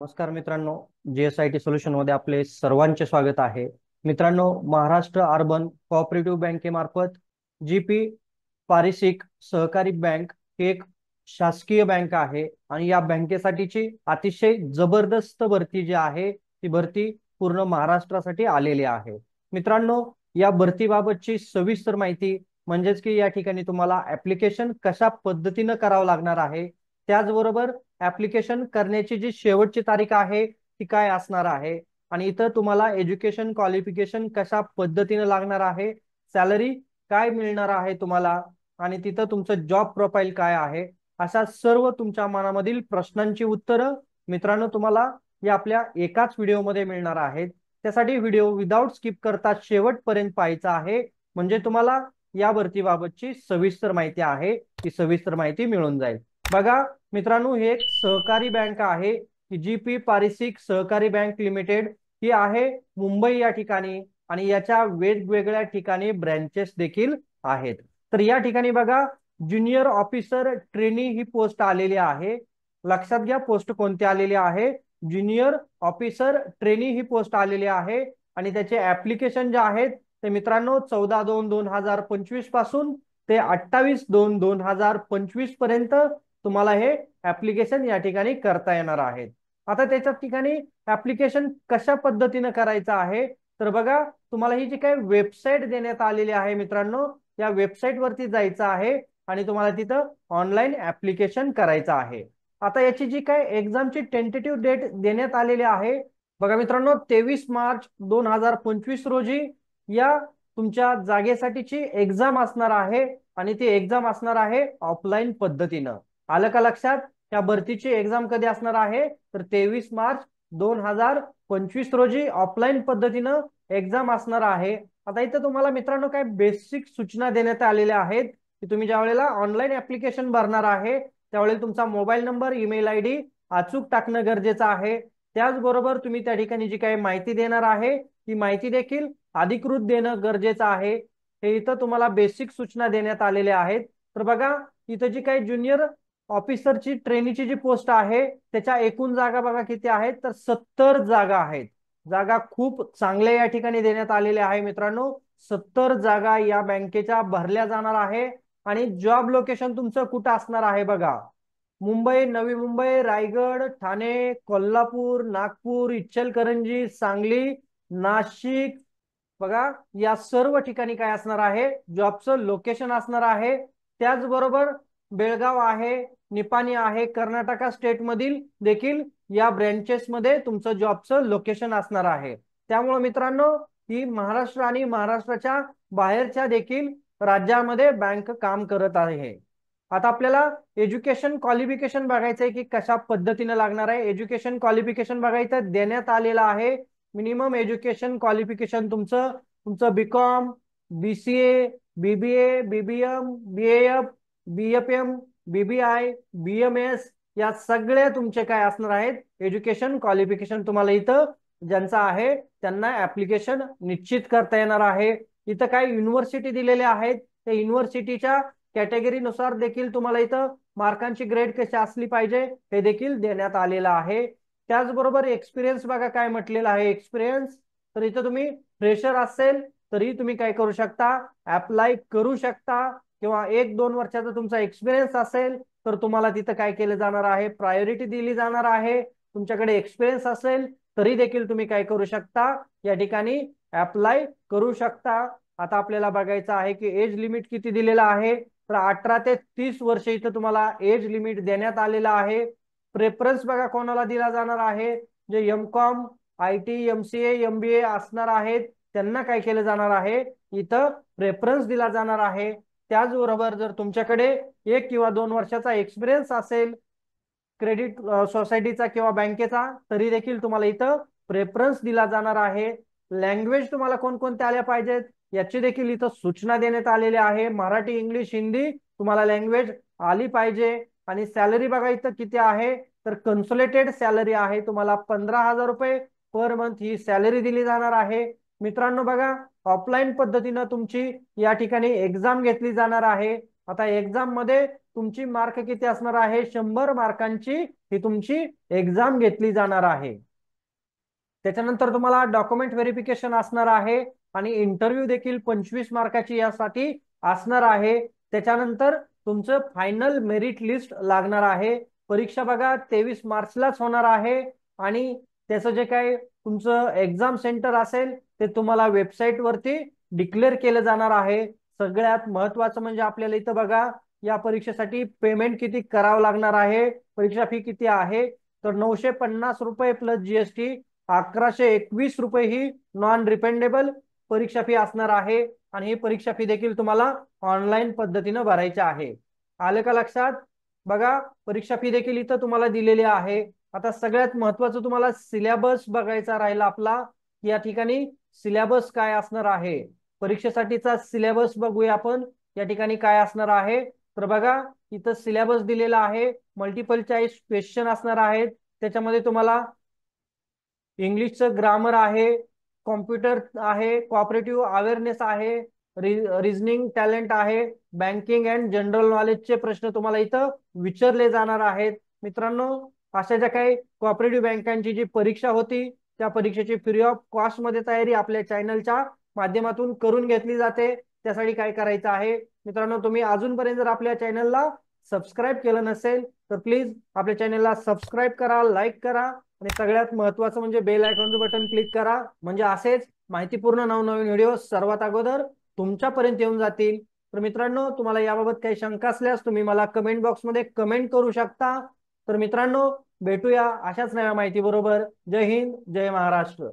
नमस्कार मित्रांनो, जीएसआयटी सोल्युशन मध्ये आपले सर्वांचे स्वागत आहे. मित्रांनो, महाराष्ट्र अर्बन कोऑपरेटिव्ह बँकेमार्फत जीपी पारिसिक सहकारी बँक ही एक शासकीय बँक आहे आणि या बँकेसाठीची अतिशय जबरदस्त भरती जी आहे ती भरती पूर्ण महाराष्ट्रासाठी आलेली आहे. मित्रांनो, या भरतीबाबतची सविस्तर माहिती म्हणजेच की या ठिकाणी तुम्हाला ऍप्लिकेशन कशा पद्धतीनं करावं लागणार आहे, त्याचबरोबर ऍप्लिकेशन करण्याची जी शेवटची तारीख आहे ती काय असणार आहे, आणि इथं तुम्हाला एज्युकेशन क्वालिफिकेशन कशा पद्धतीने लागणार आहे, सॅलरी काय मिळणार आहे तुम्हाला, आणि तिथं तुमचं जॉब प्रोफाईल काय आहे, अशा सर्व तुमच्या मनामधील प्रश्नांची उत्तरं मित्रांनो तुम्हाला या आपल्या एकाच व्हिडिओमध्ये मिळणार आहेत. त्यासाठी व्हिडिओ विदाउट स्किप करता शेवटपर्यंत पाहायचा आहे, म्हणजे तुम्हाला या भरतीबाबतची सविस्तर माहिती आहे ती सविस्तर माहिती मिळून जाईल. बघा मित्रांनो, ही एक सहकारी बँक आहे की जीपी पारिसिक सहकारी बँक लिमिटेड ही आहे मुंबई या ठिकाणी, आणि याच्या वेगवेगळ्या ठिकाणी ब्रँचेस देखील आहेत. तर या ठिकाणी बघा, ज्युनियर ऑफिसर ट्रेनी ही पोस्ट आलेली आहे. लक्षात घ्या, पोस्ट कोणती आलेली आहे, ज्युनियर ऑफिसर ट्रेनी ही पोस्ट आलेली आहे. आणि त्याचे ऍप्लिकेशन जे आहेत ते मित्रांनो 14/2/2025 पासून ते 28/2/2025 पर्यंत तुम्हाला हे ऍप्लिकेशन या ठिकाणी करता येणार आहेत. आता त्याच्या ठिकाणी ऍप्लिकेशन कशा पद्धतीने करायचं आहे, तर बघा, तुम्हाला ही जी काही वेबसाईट देण्यात आलेली आहे मित्रांनो, या वेबसाईट वरती जायचं आहे आणि तुम्हाला तिथं ऑनलाईन ऍप्लिकेशन करायचं आहे. आता याची जी काय एक्झामची टेंटेटिव्ह डेट देण्यात आलेली आहे, बघा मित्रांनो, 23 मार्च 2025 रोजी या तुमच्या जागेसाठीची एक्झाम असणार आहे, आणि ती एक्झाम असणार आहे ऑफलाईन पद्धतीनं. आलं का लक्षात? त्या भरतीची एक्झाम कधी असणार आहे, तर 23 मार्च 2025 रोजी ऑफलाईन पद्धतीनं एक्झाम असणार आहे. आता इथं तुम्हाला मित्रांनो काय बेसिक सूचना देण्यात आलेल्या आहेत की तुम्ही ज्या वेळेला ऑनलाईन ऍप्लिकेशन भरणार आहे त्यावेळेला तुमचा मोबाईल नंबर, ईमेल आयडी अचूक टाकणं गरजेचं आहे. त्याचबरोबर तुम्ही त्या ठिकाणी जी काही माहिती देणार आहे ती माहिती देखील अधिकृत देणं गरजेचं आहे. हे इथं तुम्हाला बेसिक सूचना देण्यात आलेल्या आहेत. तर बघा, इथं जी काही ज्युनियर ऑफिसरची ट्रेनीची जी पोस्ट आहे त्याच्या एकूण जागा बघा किती आहेत, तर 70 जागा आहेत. जागा खूप चांगल्या या ठिकाणी देण्यात आलेल्या आहे मित्रांनो. 70 जागा या बँकेच्या भरल्या जाणार आहे. आणि जॉब लोकेशन तुमचं कुठं असणार आहे बघा, मुंबई, नवी मुंबई, रायगड, ठाणे, कोल्हापूर, नागपूर, इचलकरंजी, सांगली, नाशिक, बघा या सर्व ठिकाणी काय असणार आहे, जॉबचं लोकेशन असणार आहे. त्याचबरोबर बेळगाव आहे, निपाणी आहे, कर्नाटका स्टेट मधील देखील या ब्रँचेस मध्ये तुमचं जॉबचं लोकेशन असणार आहे. त्यामुळे मित्रांनो, ही महाराष्ट्र आणि महाराष्ट्राच्या बाहेरच्या देखील राज्यामध्ये बँक काम करत आहे. आता आपल्याला एज्युकेशन क्वालिफिकेशन बघायचं आहे की कशा पद्धतीने लागणार आहे. एज्युकेशन क्वालिफिकेशन बघायचं देण्यात आलेलं आहे. मिनिमम एज्युकेशन क्वालिफिकेशन तुमचं तुमचं BCom, BCA, BBA, BBM, BF, BFM, BBI, BMS या सगळ्या तुमचे काय असणार आहेत, एज्युकेशन क्वालिफिकेशन तुम्हाला इथं ज्यांचा आहे त्यांना ऍप्लिकेशन निश्चित करता येणार आहे. इथं काय युनिव्हर्सिटी दिलेल्या आहेत, त्या युनिव्हर्सिटीच्या कॅटेगरीनुसार देखील तुम्हाला इथं मार्कांची ग्रेड कशी असली पाहिजे हे देखील देण्यात आलेलं आहे. त्याचबरोबर एक्सपिरियन्स बघा काय म्हटलेलं आहे, एक्सपिरियन्स तर इथं तुम्ही फ्रेशर असेल तरी तुम्ही काय करू शकता, अप्लाय करू शकता, किंवा 1-2 वर्षाचा तुमचा एक्सपिरियन्स असेल तर तुम्हाला तिथं काय केलं जाणार आहे, प्रायोरिटी दिली जाणार आहे. तुमच्याकडे एक्सपिरियन्स असेल तरी देखील तुम्ही काय करू शकता, या ठिकाणी अप्लाय करू शकता. आता आपल्याला बघायचं आहे की एज लिमिट किती दिलेलं आहे, तर 18 ते 30 वर्ष इथं तुम्हाला एज लिमिट देण्यात आलेलं आहे. प्रेफरन्स बघा कोणाला दिला जाणार आहे, जे एमकॉम, आयटी, एमसीए, एमबीए असणार आहेत त्यांना काय केलं जाणार आहे, इथं प्रेफरन्स दिला जाणार आहे. त्याचबरोबर जर तुमच्याकडे 1 किंवा 2 वर्षाचा एक्सपिरियन्स असेल क्रेडिट सोसायटीचा किंवा बँकेचा तरी देखील तुम्हाला इथं प्रेफरन्स दिला जाणार आहे. लँग्वेज तुम्हाला कोणकोणत्या आल्या पाहिजेत याची देखील इथं सूचना देण्यात आलेली आहे. मराठी, इंग्लिश, हिंदी तुम्हाला लँग्वेज आली पाहिजे. आणि सॅलरी बघा इथं किती आहे, तर कन्सोलेटेड सॅलरी आहे, तुम्हाला 15,000 रुपये पर मंथ ही सॅलरी दिली जाणार आहे. मित्रांनो बघा, ऑफलाईन पद्धतीनं तुमची या ठिकाणी एक्झाम घेतली जाणार आहे. आता एक्झाम मध्ये तुमची मार्क किती असणार आहे, 100 मार्कांची ही तुमची एक्झाम घेतली जाणार आहे. त्याच्यानंतर तुम्हाला डॉक्युमेंट व्हेरिफिकेशन असणार आहे आणि इंटरव्ह्यू देखील 25 मार्काची यासाठी असणार आहे. त्याच्यानंतर तुमचं फायनल मेरिट लिस्ट लागणार आहे. परीक्षा बघा 23 मार्चलाच होणार आहे आणि त्याचं जे काही तुमचं एक्झाम सेंटर असेल ते तुम्हाला वेबसाईट वरती डिक्लेअर केलं जाणार आहे. सगळ्यात महत्वाचं म्हणजे आपल्याला इथं बघा या परीक्षेसाठी पेमेंट किती करावं लागणार आहे. परीक्षा फी किती आहे तर 950 रुपये प्लस जीएसटी 1121 रुपये ही नॉन रिफंडेबल परीक्षा फी असणार आहे आणि ही परीक्षा फी देखील तुम्हाला ऑनलाईन पद्धतीनं भरायची आहे. आलं का लक्षात? बघा परीक्षा फी देखील इथं तुम्हाला दिलेली आहे. आता सगळ्यात महत्वाचं तुम्हाला सिलेबस बघायचा राहिला आपला. या ठिकाणी सिलेबस काय असणार आहे, परीक्षेसाठीचा सिलेबस बघूया आपण. या ठिकाणी काय असणार आहे तर बघा इथं सिलेबस दिलेला आहे. मल्टिपल चॉईस क्वेश्चन असणार आहेत. त्याच्यामध्ये तुम्हाला इंग्लिशचं ग्रामर आहे, कॉम्प्युटर आहे, कॉपरेटिव्ह अवेअरनेस आहे, रिझनिंग टॅलेंट आहे, बँकिंग अँड जनरल नॉलेजचे प्रश्न तुम्हाला इथं विचारले जाणार आहेत. मित्रांनो अशा ज्या काही कॉपरेटिव्ह बँकांची जी परीक्षा होती त्या परीक्षेची फ्री ऑफ कॉस्ट मध्ये तयारी आपल्या चॅनलच्या माध्यमातून करून घेतली जाते. त्यासाठी काय करायचं आहे मित्रांनो, तुम्ही अजूनपर्यंत जर आपल्या चॅनलला सबस्क्राईब केलं नसेल तर प्लीज आपल्या चॅनलला सबस्क्राईब करा, लाईक करा आणि सगळ्यात महत्वाचं म्हणजे बेल आयकॉनचं बटन क्लिक करा. म्हणजे असेच माहितीपूर्ण नवनवीन व्हिडिओ सर्वात अगोदर तुमच्यापर्यंत येऊन जातील. तर मित्रांनो तुम्हाला याबाबत काही शंका असल्यास तुम्ही मला कमेंट बॉक्समध्ये कमेंट करू शकता. तर मित्रांनो भेटूया अशाच नव्या माहिती बरोबर. जय हिंद, जय महाराष्ट्र.